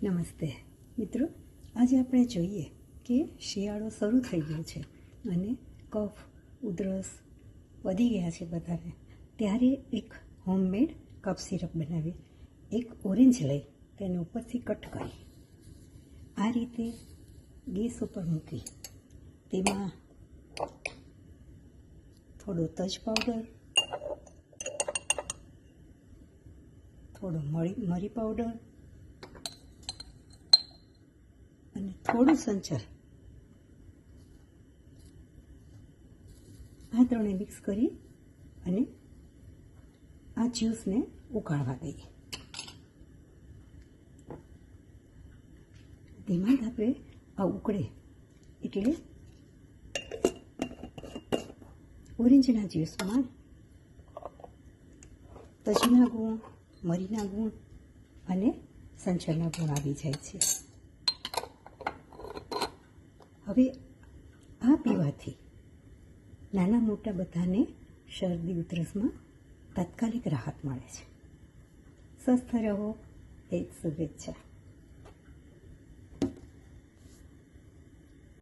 નમસ્તે મિત્રો, આજે આપણે જોઈએ કે શિયાળો શરૂ થઈ ગયો છે અને કફ ઉધરસ વધી ગયા છે બધાને. ત્યારે એક હોમમેડ કફ સિરપ બનાવી. એક ઓરેન્જ લઈ તેને ઉપરથી કટ કરી આ રીતે ગેસ ઉપર મૂકી તેમાં થોડો તજ પાવડર, થોડો મરી પાવડર અને થોડું સંચર, આ ત્રણે મિક્સ કરી અને આ જ્યુસને ઉકાળવા દઈએ. ધીમા ધાપે આ ઉકળે એટલે ઓરેન્જના જ્યુસમાં તજના ગુણ, મરીના ગુણ અને સંચરના ગુણ આવી જાય છે. હવે આ પીવાથી નાના મોટા બધાને શરદી ઉધરસમાં તાત્કાલિક રાહત મળે છે. સ્વસ્થ રહો એ જ શુભેચ્છા.